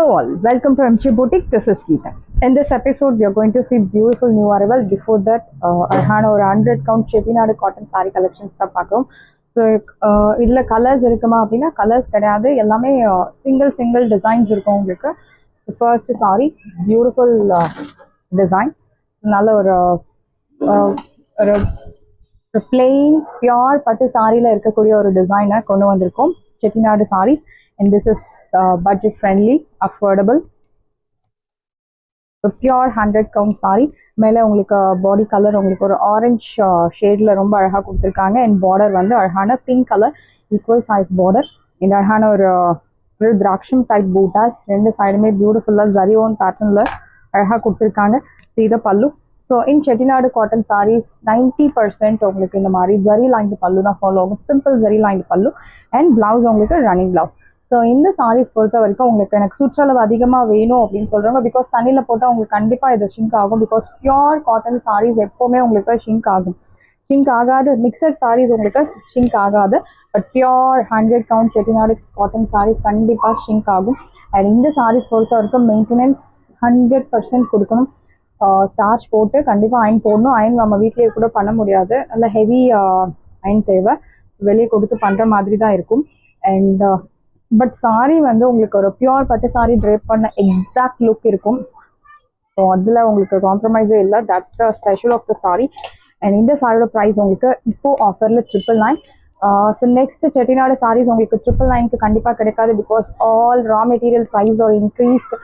Hello all, welcome to MG Boutique. This is Geeta. In this episode, we are going to see beautiful new arrival. Before that, I had over 100 count Chettinad cotton saree collections தான் பார்க்குறோம். So இதில் colours இருக்குமா அப்படின்னா colours கிடையாது, எல்லாமே single designs இருக்கும் உங்களுக்கு. First sorry beautiful design, நல்ல ஒரு ஒரு பிளெயின் பியோர் பட்டு சாரியில் இருக்கக்கூடிய ஒரு டிசைனை கொண்டு வந்திருக்கோம். Chettinad sarees. And this is budget friendly, affordable. So pure 100 count saree. மேலே உங்களுக்கு பாடி கலர் உங்களுக்கு ஒரு ஆரஞ்ச் ஷேடில் ரொம்ப அழகாக கொடுத்துருக்காங்க. அண்ட் பார்டர் வந்து அழகான pink colour equal size border. இந்த அழகான ஒரு திராட்சம் டைப் பூட்டாஸ், ரெண்டு சைடுமே பியூட்டிஃபுல்லாக ஜரி ஓன் பேட்டர்னில் அழகாக கொடுத்துருக்காங்க. சீத பல்லு. So in Chettinad cotton sarees 90% உங்களுக்கு இந்த மாதிரி ஜரி லைன்டு பல்லு தான் ஃபாலோ ஆகும். Simple zari lined pallu and blouse உங்களுக்கு ரன்னிங் பிளவுஸ். ஸோ இந்த சாரீஸ் பொறுத்த வரைக்கும் உங்களுக்கு எனக்கு சுற்றளவு அதிகமாக வேணும் அப்படின்னு சொல்கிறாங்க. பிகாஸ் தண்ணியில் போட்டால் உங்களுக்கு கண்டிப்பாக இது ஷிங்க் ஆகும். பிகாஸ் பியோர் காட்டன் சாரீஸ் எப்போவுமே உங்களுக்கு ஷிங்க் ஆகும். ஷிங்க் ஆகாது, மிக்சட் சாரீஸ் உங்களுக்கு ஷிங்க் ஆகாது. But pure 100 count Chettinad cotton sarees கண்டிப்பாக ஷிங்க் ஆகும். அண்ட் இந்த சாரீஸ் பொறுத்த வரைக்கும் மெயின்டெனன்ஸ் 100% கொடுக்கணும். ஸ்டார்ச் போட்டு கண்டிப்பாக அயன் போடணும். அயன் நம்ம வீட்டிலேயே கூட பண்ண முடியாது, நல்ல ஹெவி அயன் தேவை, வெளியே கொடுத்து பண்ணுற மாதிரி தான் இருக்கும். அண்ட் பட் சாரீ வந்து உங்களுக்கு ஒரு பியோர் பட்டு சாரீ ட்ரேப் பண்ண எக்ஸாக்ட் லுக் இருக்கும். ஸோ அதில் உங்களுக்கு காம்ப்ரமைஸே இல்லை. That's the special of the saree. And இந்த சாரியோட ப்ரைஸ் உங்களுக்கு இப்போது ஆஃபரில் 999. ஸோ நெக்ஸ்ட் Chettinad சாரீஸ் உங்களுக்கு 999க்கு கண்டிப்பாக கிடைக்காது. Because all raw material price are increased.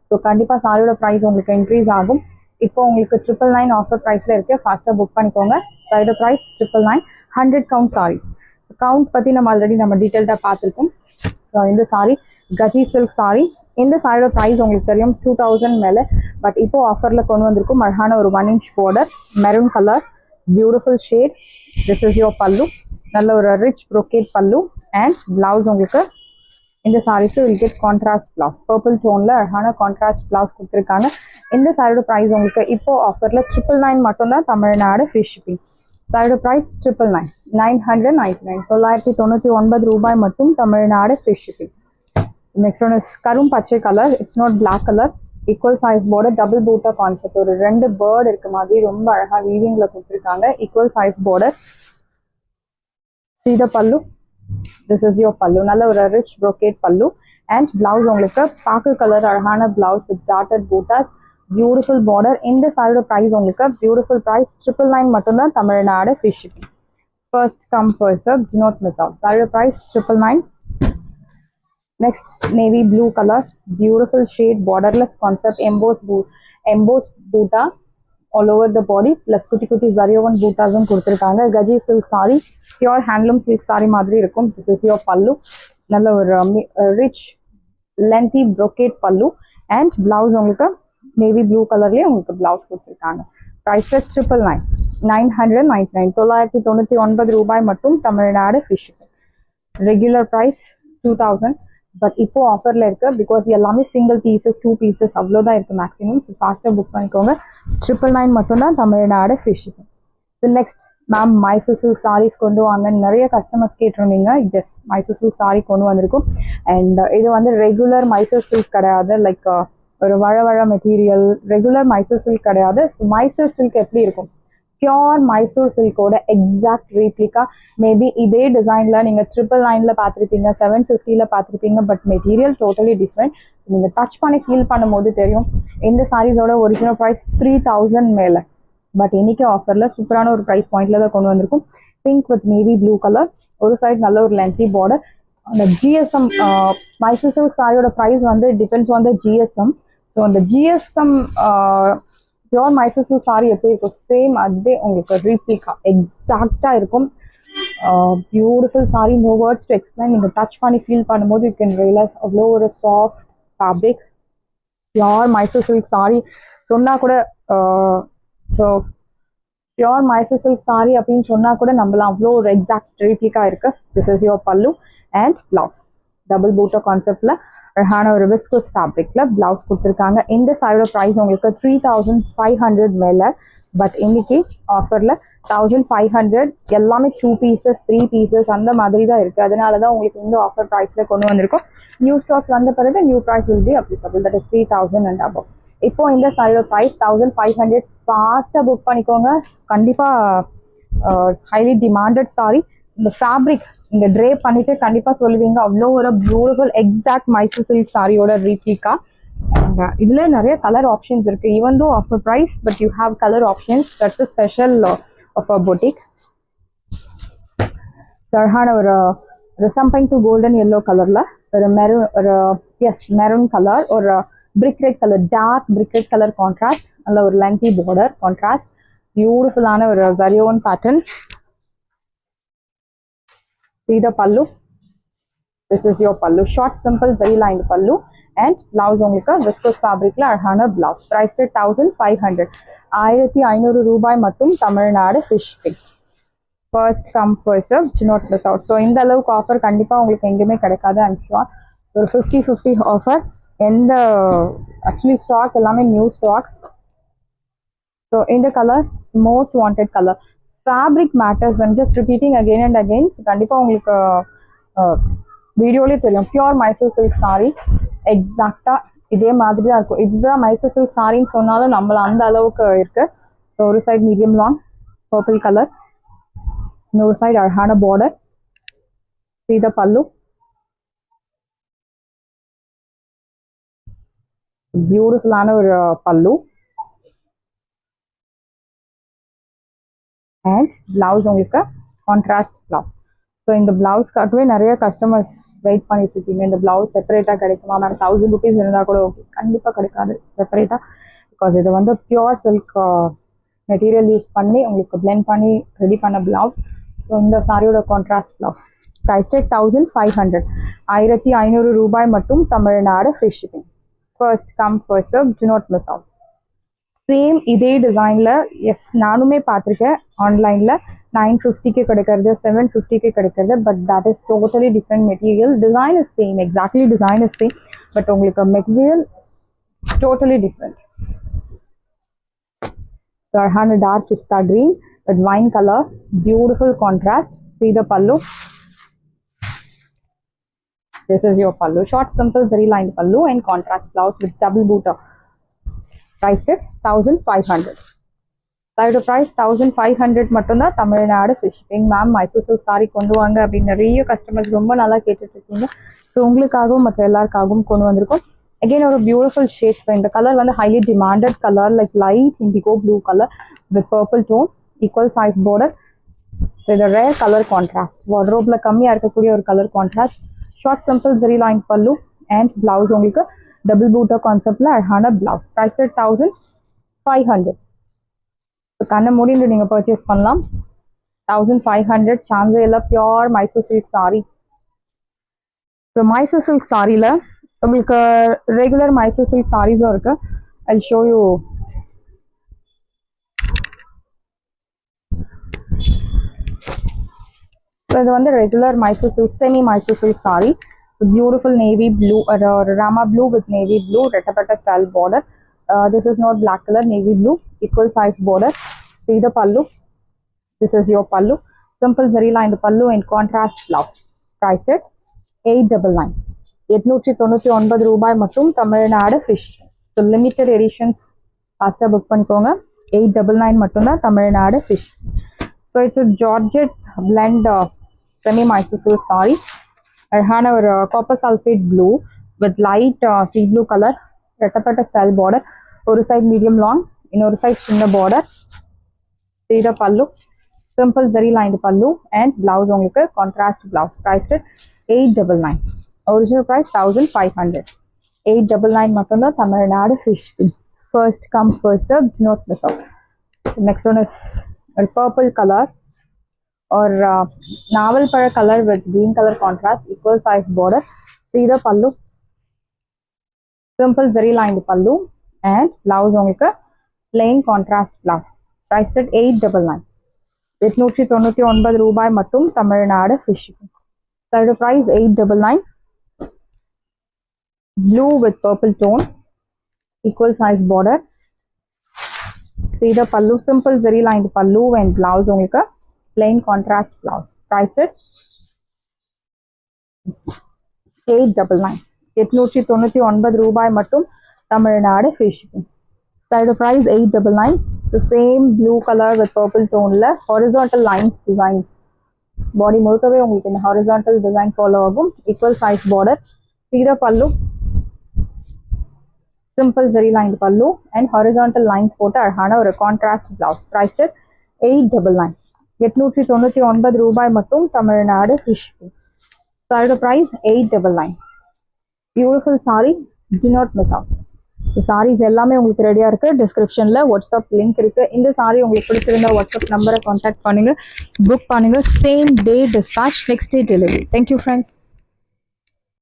So கண்டிப்பாக சாரியோட ப்ரைஸ் உங்களுக்கு இன்க்ரீஸ் ஆகும். இப்போ உங்களுக்கு 999 ஆஃபர் ப்ரைஸில் இருக்குது. ஃபாஸ்ட்டாக புக் பண்ணிக்கோங்க. சாரியோட ப்ரைஸ் 999, 100 count சாரீஸ். கவுண்ட் பற்றி நம்ம டீட்டெயில்டாக பார்த்துருக்கோம். ஸோ இந்த சாரீ கஜி சில்க் சாரீ. இந்த சாரியோட ப்ரைஸ் உங்களுக்கு தெரியும் 2000 மேலே. பட் இப்போ ஆஃபரில் கொண்டு வந்திருக்கும். அழகான ஒரு 1 inch border, maroon colour, beautiful shade. This is your pallu, நல்ல ஒரு rich brocade pallu. And blouse உங்களுக்கு இந்த saris will get contrast blouse, purple டோனில் அழகான கான்ட்ராஸ்ட் பிளவுஸ் கொடுத்துருக்காங்க. இந்த சாரியோட ப்ரைஸ் உங்களுக்கு இப்போ ஆஃபரில் 999 மட்டும்தான், தமிழ்நாடு ஃப்ரீ ஷிப்பிங். சாரியோட ப்ரைஸ் 999, 999, 999 ரூபாய் மட்டும், Tamil Nadu free shipping. Next one is கரும் பச்சை colour. It's not black colour. Equal size border, double butta concept, ஒரு 2 பேர்டு இருக்க மாதிரி ரொம்ப அழகாக வீவிங்கில் கொடுத்துருக்காங்க. ஈக்குவல் சைஸ் பார்டர், சீத பல்லு. திஸ் இஸ் யோர் பல்லு, நல்ல ஒரு rich brocade pallu. And blouse உங்களுக்கு பாக்கு கலர் அழகான blouse with dotted butas, beautiful border. இந்த சாரியோட ப்ரைஸ் உங்களுக்கு பியூட்டிஃபுல் ப்ரைஸ் 999 மட்டும்தான், Tamil Nadu free shipping. First come first serve, do not miss out. சாரியோட price 999. Next navy blue colour, beautiful shade, borderless concept, embossed buta all over the body, plus குட்டி குட்டி ஜரியோவன் பூட்டாஸும் கொடுத்துருக்காங்க. Gaji silk sari, pure handloom silk sari மாதிரி இருக்கும். This is your pallu, நல்ல ஒரு rich lengthy brocade pallu. And blouse உங்களுக்கு நேவி ப்ளூ கலர்லேயே உங்களுக்கு பிளவுஸ் கொடுத்துருக்காங்க. ப்ரைஸ் 999, 999, 999 ரூபாய் மட்டும், Tamil Nadu free shipping. Regular price 2000. But இப்போ ஆஃபரில் இருக்குது. பிகாஸ் எல்லாமே சிங்கிள் பீசஸ், 2 pieces அவ்வளோதான் இருக்குது மேக்ஸிமம். ஸோ ஃபாஸ்ட்டாக புக் பண்ணிக்கோங்க. 999 மட்டும்தான், Tamil Nadu free shipping. So next ma'am Mysore silk sarees கொண்டு வாங்க நிறைய கஸ்டமர்ஸ் கேட்டிருந்தீங்க. எஸ், மைசூர் சில்க் சாரீ கொண்டு வந்திருக்கும். அண்ட் இது வந்து ரெகுலர் மைசூர் சில்க் கிடையாது, லைக் ஒரு வழ மெட்டீரியல். ரெகுலர் மைசூர் சில்க் கிடையாது. ஸோ மைசூர் சில்க் எப்படி இருக்கும், பியோர் மைசூர் சில்கோட எக்ஸாக்ட் ரீப்ளிகா. மேபி இதே டிசைனில் நீங்கள் 999 பார்த்துருப்பீங்க, 750 பார்த்துருப்பீங்க. But material totally different. நீங்கள் டச் பண்ணி ஃபீல் பண்ணும்போது தெரியும். இந்த சாரீஸோட ஒரிஜினல் ப்ரைஸ் 3000 மேலே. பட் இன்னைக்கு ஆஃபரில் சூப்பரான ஒரு ப்ரைஸ் பாயிண்ட்ல தான் கொண்டு வந்திருக்கும். Pink with navy blue colour, ஒரு சைட் நல்ல ஒரு லென்த்தி பார்டர். அந்த ஜிஎஸ்எம் மைசூர் சில்க் சாரியோட ப்ரைஸ் வந்து depends on the G S M. So அந்த G S M pure Mysore silk sari எப்படி இருக்கும், சேம் அதே உங்களுக்கு ரீப்ளிகா எக்ஸாக்டாக இருக்கும். Beautiful sari, no words to explain. நீங்கள் டச் பண்ணி ஃபீல் பண்ணும்போது யூ கேன் ரியலைஸ் அவ்வளோ ஒரு soft fabric, pure Mysore silk sari சொன்னால் கூட. So pure Mysore silk sorry அப்படின்னு சொன்னால் கூட நம்மளாம் அவ்வளோ ஒரு எக்ஸாக்ட் ரீப்ளிகா இருக்குது. திஸ் இஸ் யோர் பல்லு அண்ட் பிளவுஸ், டபுள் பூட்டோ கான்செப்டில் அழகான ஒரு விஸ்கோஸ் ஃபேப்ரிக்ல பிளவுஸ் கொடுத்துருக்காங்க. இந்த சாரியோட ப்ரைஸ் உங்களுக்கு 3500 மேலே, பட் இன்னைக்கு ஆஃபரில் 1500. எல்லாமே 2 பீசஸ் 3 பீசஸ் அந்த மாதிரி தான் இருக்குது. அதனால தான் உங்களுக்கு இந்த ஆஃபர் ப்ரைஸில் கொண்டு வந்திருக்கோம். நியூ ஸ்டாக்ஸ் வந்த பிறகு new price will be applicable, that is 3000 and above. இப்போ இந்த சாரியோட ப்ரைஸ் 1500. ஃபாஸ்ட்டாக புக் பண்ணிக்கோங்க. கண்டிப்பாக ஹைலி டிமாண்டட் சாரி. இந்த ஃபேப்ரிக் இந்த ட்ரே பண்ணிட்டு கண்டிப்பாக சொல்லுவீங்க, அவ்வளோ ஒரு பியூட்டிஃபுல் எக்ஸாக்ட் மைசூர் சில்க் சாரியோட ரீப்ளிகா. இதில் நிறைய கலர் ஆப்ஷன்ஸ் இருக்குது. Even though offer price, but you have colour options. That's a special of a boutique. அழகான ஒரு சம்பைன் டு கோல்டன் எல்லோ கலரில் ஒரு மெரூன், ஒரு மெரூன் கலர், ஒரு brick red colour, dark brick red colour contrast, நல்ல ஒரு lengthy border contrast, பியூட்டிஃபுல்லான ஒரு ஜரியோன் pattern. See the pallu. This is your pallu. Short, simple, very lined pallu. And blouse உங்களுக்கு viscose fabricல அழகான blouse. Price 1500. 1500 ரூபாய் மட்டும் Tamil Nadu free shipping. First come first serve, do not miss out. So இந்த அளவுக்கு offer கண்டிப்பாக உங்களுக்கு எங்கேயுமே கிடைக்காது. ஐம் ஷுர் ஒரு 50-50 ஆஃபர். எந்த ஆக்சுவலி ஸ்டாக் எல்லாமே நியூ ஸ்டாக்ஸ். ஸோ இந்த colour most wanted colour. Fabric matters. And just repeating again and again. கண்டிப்பாக உங்களுக்கு வீடியோலேயே தெரியும். பியூர் மைசூர் சில்க் சாரி எக்ஸாக்டாக இதே மாதிரி தான் இருக்கும். இதுதான் மைசூர் சில்க் சாரின்னு சொன்னாலும் நம்மள அந்த அளவுக்கு இருக்கு. ஸோ ஒரு side medium long purple colour, இன்னொரு சைடு அழகான பார்டர். See the pallu. பியூட்டிஃபுல்லான ஒரு பல்லு. அண்ட் பிளவுஸ் உங்களுக்கு கான்ட்ராஸ்ட் பிளவுஸ். ஸோ இந்த பிளவுஸ்க்காகவே நிறைய கஸ்டமர்ஸ் வெயிட் பண்ணிட்டு இருக்கீங்க. இந்த பிளவுஸ் செப்பரேட்டாக கிடைக்குமா மேம்? 1000 ருபீஸ் இருந்தால் கூட ஓகே. கண்டிப்பாக கிடைக்காது செப்பரேட்டாக. பிகாஸ் இது வந்து பியூர் சில்க் மெட்டீரியல் யூஸ் பண்ணி உங்களுக்கு பிளெண்ட் பண்ணி ரெடி பண்ண பிளவுஸ். ஸோ இந்த சாரியோட கான்ட்ராஸ்ட் பிளவுஸ். Price rate 1500. 1500 ரூபாய் மட்டும் Tamil Nadu free shipping. First come first serve, do not miss out. Same இதே டிசைனில் நானுமே பார்த்துருக்கேன் ஆன்லைனில். 950 கிடைக்கிறது, 750 கிடைக்கிறது. But that is totally different material. Design is same, exactly design is same, but உங்களுக்கு material totally different. So I have a dark pista green with wine color, beautiful contrast. See the pallu. This is your pallu. Short, simple, very lined pallu and contrast blouse with double booter. Price tag 1500. Side price 1500 மட்டும்தான் Tamil Nadu free shipping. Ma'am Mysore silk sorry கொண்டு வாங்க அப்படின்னு நிறைய customers ரொம்ப நல்லா கேட்டுட்டு இருக்கீங்க. So உங்களுக்காகவும் மற்ற எல்லாருக்காகவும் கொண்டு வந்திருக்கோம். அகெயின் ஒரு பியூட்டிஃபுல் ஷேட். ஸோ இந்த கலர் வந்து highly demanded colour, like light indigo blue colour with purple tone, equal size border. So இது ரேர் கலர் கான்ட்ராஸ்ட். வார்ட்ரோப்ல கம்மியாக இருக்கக்கூடிய ஒரு colour contrast. Short simple zari line pallu and blouse உங்களுக்கு டபுள் பூட்டர் கான்செப்ட்ல அழகான பிளவுஸ். ப்ரைஸ் 1500. கண்ணை மூடிட்டு நீங்கள் பர்ச்சேஸ் பண்ணலாம். 1500 சான்ஸே இல்லை. Pure Mysore silk sorry. So Mysore silk சாரியில் உங்களுக்கு ரெகுலர் மைசூர் சில்க் சாரீஸும் இருக்கு. I show you. ஸோ இது வந்து regular Mysore silk, semi Mysore silk sorry. Beautiful navy blue or rama blue with navy blue rettapata style border. This is not black color, navy blue, equal size border. See the pallu. This is your pallu. Simple zari lined pallu and contrast blouse. Priced at 899. 899 ரூபாய் மற்றும் Tamil Nadu free shipping. So limited editions ஃபாஸ்ட்டாக book பண்ணிக்கோங்க. 899 மட்டும்தான் Tamil Nadu free shipping. So it's a Georgette blend semi Mysore silk saree. அழகான ஒரு copper sulphate blue with light sea blue colour, ரெட்டப்பட்ட style border. ஒரு side medium long, இன்னொரு சைடு சின்ன border. சீட pallu, simple very lined pallu and blouse உங்களுக்கு contrast blouse. Price 899. Original price 1500. 899 மட்டும்தான் Tamil Nadu free shipping. First come first serve, do not miss out. Next one is a purple color or navel para color with green color contrast, equal size border. See the pallu. Simple very lined pallu and blouse உங்களுக்கு plain contrast blouse. Priced at 899. 899 ரூபாய் மட்டும் Tamil Nadu free shipping. Third price 899. blue with purple tone, equal size border. See the pallu, simple zari lined pallu and blouse உங்களுக்கு plain contrast blouse. Priced at 899. 899 ரூபாய் மட்டும் Tamil Nadu free shipping. Side price 899. So same blue color with purple tone ல horizontal lines design. Body முழுக்கவே உங்களுக்கு இந்த horizontal design follow ஆகும். Equal size border. See the pallu. Simple zari lined pallu and horizontal lines போட்டு அழகான ஒரு contrast blouse. Priced at 899. 899 ரூபாய் மட்டும் Tamil Nadu free shipping. Side price 899. Beautiful saree, do not miss out. So sarees எல்லாமே உங்களுக்கு ரெடியா இருக்கு. டிஸ்கிரிப்ஷன்ல வாட்ஸ்அப் லிங்க் இருக்கு. இந்த சாரி உங்களுக்கு பிடிச்சிருந்தா வாட்ஸ்அப் நம்பரை கான்டாக்ட் பண்ணுங்க, புக் பண்ணுங்க. Same day dispatch, next day delivery. Thank you friends.